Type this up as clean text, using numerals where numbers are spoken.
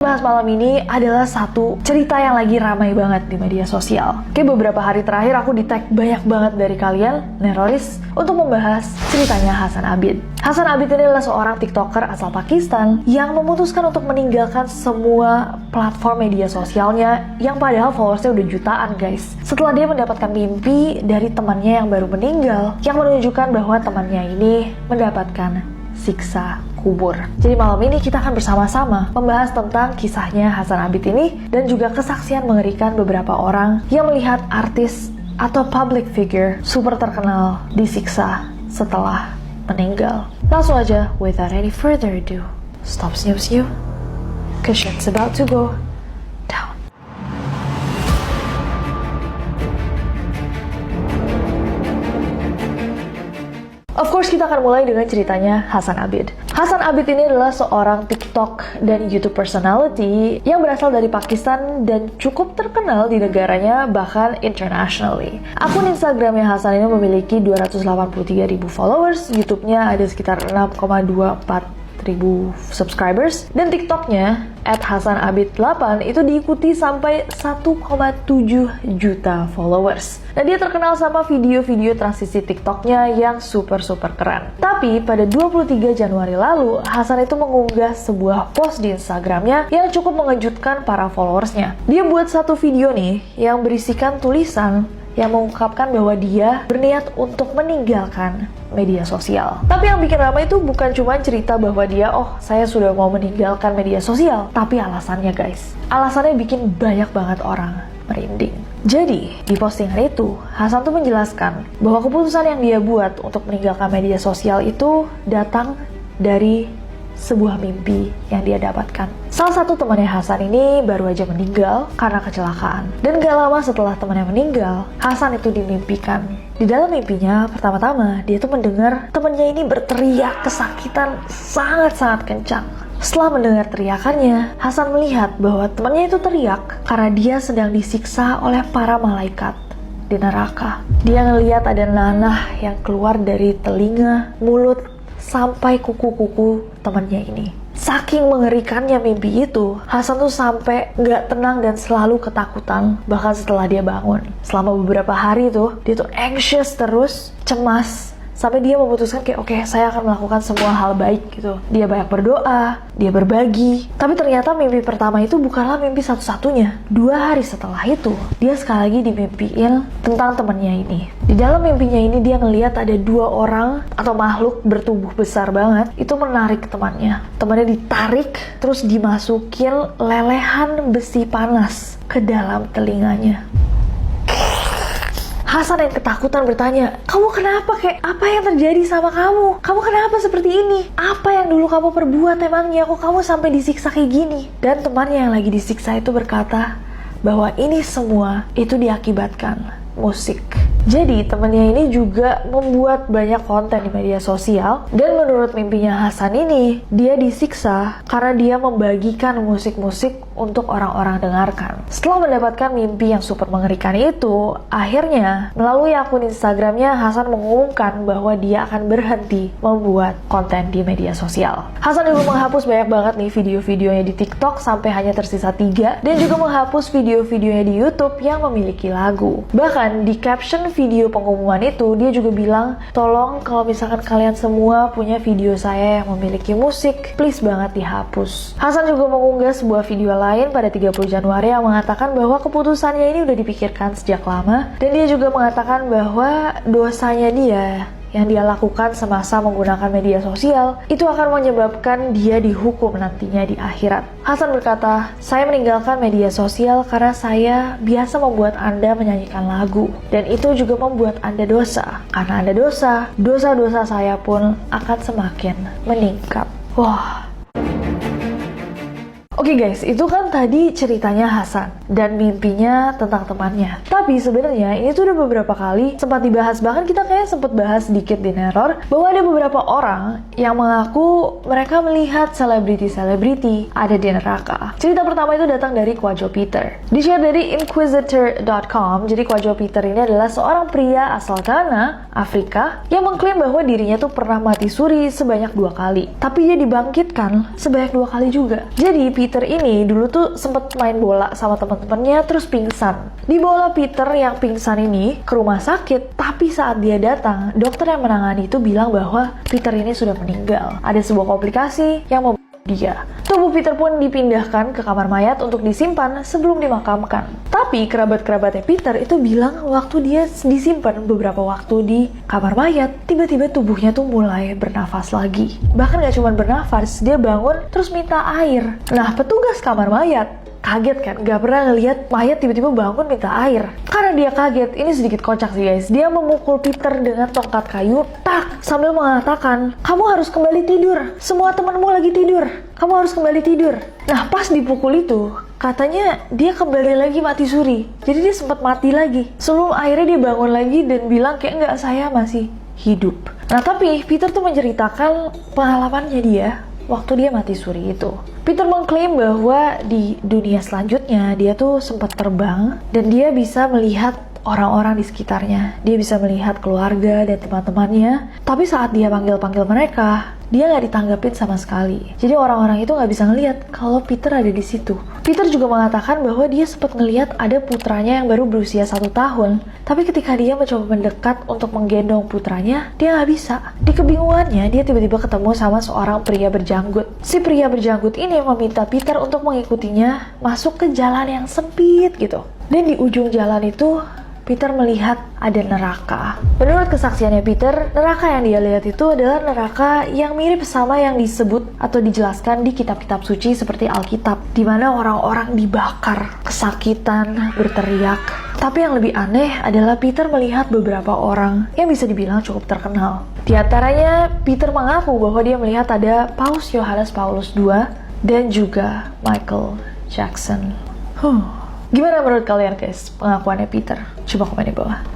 bahas malam ini adalah satu cerita yang lagi ramai banget di media sosial. Kayak beberapa hari terakhir aku di-tag banyak banget dari kalian, Neroris, untuk membahas ceritanya Hasan Abid. Hasan Abid ini adalah seorang TikToker asal Pakistan yang memutuskan untuk meninggalkan semua platform media sosialnya yang padahal followersnya udah jutaan guys. Setelah dia mendapatkan mimpi dari temannya yang baru meninggal yang menunjukkan bahwa temannya ini mendapatkan siksa kubur. Jadi malam ini kita akan bersama-sama membahas tentang kisahnya Hasan Abid ini dan juga kesaksian mengerikan beberapa orang yang melihat artis atau public figure super terkenal disiksa setelah meninggal. Langsung aja, without any further ado, stop snooze-snooze, cause shit's about to go down. Of course, kita akan mulai dengan ceritanya Hasan Abid. Hasan Abid ini adalah seorang TikTok dan YouTube personality yang berasal dari Pakistan dan cukup terkenal di negaranya, bahkan internationally. Akun Instagramnya Hasan ini memiliki 283.000 followers, YouTube-nya ada sekitar 6,24.000 subscribers, dan TikToknya @HasanAbid8 itu diikuti sampai 1,7 juta followers. Nah, dia terkenal sama video-video transisi TikToknya yang super keren. Tapi pada 23 Januari lalu, Hasan itu mengunggah sebuah post di Instagramnya yang cukup mengejutkan para followersnya. Dia buat satu video nih yang berisikan tulisan yang mengungkapkan bahwa dia berniat untuk meninggalkan media sosial. Tapi yang bikin ramai itu bukan cuma cerita bahwa dia, oh saya sudah mau meninggalkan media sosial, tapi alasannya guys. Alasannya bikin banyak banget orang merinding. Jadi, di postingan itu, Hasan tuh menjelaskan bahwa keputusan yang dia buat untuk meninggalkan media sosial itu datang dari sebuah mimpi yang dia dapatkan. Salah satu temannya Hasan ini baru aja meninggal karena kecelakaan. Dan gak lama setelah temannya meninggal, Hasan itu dimimpikan. Di dalam mimpinya, pertama-tama dia tuh mendengar temannya ini berteriak kesakitan sangat-sangat kencang. Setelah mendengar teriakannya, Hasan melihat bahwa temannya itu teriak karena dia sedang disiksa oleh para malaikat di neraka. Dia ngelihat ada nanah yang keluar dari telinga, mulut, sampai kuku-kuku temannya ini. Saking mengerikannya mimpi itu, Hasan tuh sampai nggak tenang dan selalu ketakutan. Bahkan setelah dia bangun, selama beberapa hari tuh, dia tuh anxious terus, cemas. Sampai dia memutuskan kayak oke, saya akan melakukan semua hal baik gitu. Dia banyak berdoa, dia berbagi. Tapi ternyata mimpi pertama itu bukanlah mimpi satu-satunya. 2 hari setelah itu, dia sekali lagi dimimpiin tentang temannya ini. Di dalam mimpinya ini dia ngelihat ada 2 orang atau makhluk bertubuh besar banget itu menarik temannya. Temannya ditarik terus dimasukin lelehan besi panas ke dalam telinganya. Hasan yang ketakutan bertanya, kamu kenapa kek? Apa yang terjadi sama kamu? Kamu kenapa seperti ini? Apa yang dulu kamu perbuat emangnya? Kok kamu sampai disiksa kayak gini? Dan temannya yang lagi disiksa itu berkata bahwa ini semua itu diakibatkan musik. Jadi temannya ini juga membuat banyak konten di media sosial, dan menurut mimpinya Hasan ini, dia disiksa karena dia membagikan musik-musik untuk orang-orang dengarkan. Setelah mendapatkan mimpi yang super mengerikan itu, akhirnya melalui akun Instagramnya Hasan mengumumkan bahwa dia akan berhenti membuat konten di media sosial. Hasan juga menghapus banyak banget nih video-videonya di TikTok sampai hanya tersisa 3, dan juga menghapus video-videonya di YouTube yang memiliki lagu. Bahkan di caption video pengumuman itu, dia juga bilang, tolong kalau misalkan kalian semua punya video saya yang memiliki musik, please banget dihapus. Hasan juga mengunggah sebuah video lain pada 30 Januari yang mengatakan bahwa keputusannya ini udah dipikirkan sejak lama, dan dia juga mengatakan bahwa dosanya dia yang dia lakukan semasa menggunakan media sosial itu akan menyebabkan dia dihukum nantinya di akhirat. Hasan berkata, saya meninggalkan media sosial karena saya biasa membuat Anda menyanyikan lagu, dan itu juga membuat Anda dosa. Karena Anda dosa, dosa-dosa saya pun akan semakin meningkat. Wah. Oke guys, itu kan tadi ceritanya Hasan dan mimpinya tentang temannya. Tapi sebenarnya ini tuh udah beberapa kali sempat dibahas, bahkan kita kayak sempat bahas sedikit di Neror, bahwa ada beberapa orang yang mengaku mereka melihat selebriti-selebriti ada di neraka. Cerita pertama itu datang dari Kwajo Peter. Di-share dari Inquisitor.com, jadi Kwajo Peter ini adalah seorang pria asal Ghana, Afrika, yang mengklaim bahwa dirinya tuh pernah mati suri sebanyak 2 kali. Tapi dia dibangkitkan sebanyak 2 kali juga. Jadi Peter Peter ini dulu tuh sempet main bola sama teman-temannya terus pingsan. Dibawa Peter yang pingsan ini ke rumah sakit, tapi saat dia datang, dokter yang menangani itu bilang bahwa Peter ini sudah meninggal. Ada sebuah komplikasi yang membuat dia. Tubuh Peter pun dipindahkan ke kamar mayat untuk disimpan sebelum dimakamkan. Tapi kerabat-kerabatnya Peter itu bilang waktu dia disimpan beberapa waktu di kamar mayat, tiba-tiba tubuhnya tuh mulai bernafas lagi. Bahkan gak cuma bernafas, dia bangun terus minta air. Nah, petugas kamar mayat kaget kan, gak pernah ngelihat mayat tiba-tiba bangun minta air. Karena dia kaget, ini sedikit kocak sih guys. Dia memukul Peter dengan tongkat kayu, tak, sambil mengatakan, kamu harus kembali tidur, semua temanmu lagi tidur, kamu harus kembali tidur. Nah, pas dipukul itu, katanya dia kembali lagi mati suri. Jadi dia sempat mati lagi. Sebelum akhirnya dia bangun lagi dan bilang kayak enggak, saya masih hidup. Nah, tapi Peter tuh menceritakan pengalamannya dia waktu dia mati suri itu. Peter mengklaim bahwa di dunia selanjutnya dia tuh sempat terbang dan dia bisa melihat orang-orang di sekitarnya. Dia bisa melihat keluarga dan teman-temannya. Tapi saat dia panggil-panggil mereka, dia nggak ditanggapin sama sekali. Jadi orang-orang itu nggak bisa ngelihat kalau Peter ada di situ. Peter juga mengatakan bahwa dia sempat ngelihat ada putranya yang baru berusia 1 tahun. Tapi ketika dia mencoba mendekat untuk menggendong putranya, dia nggak bisa. Di kebingungannya, dia tiba-tiba ketemu sama seorang pria berjanggut. Si pria berjanggut ini meminta Peter untuk mengikutinya masuk ke jalan yang sempit gitu. Dan di ujung jalan itu, Peter melihat ada neraka. Menurut kesaksiannya Peter, neraka yang dia lihat itu adalah neraka yang mirip sama yang disebut atau dijelaskan di kitab-kitab suci seperti Alkitab, di mana orang-orang dibakar, kesakitan, berteriak. Tapi yang lebih aneh adalah Peter melihat beberapa orang yang bisa dibilang cukup terkenal. Di antaranya, Peter mengaku bahwa dia melihat ada Paus Yohanes Paulus II dan juga Michael Jackson. Gimana menurut kalian guys pengakuannya Peter? Coba komen di bawah.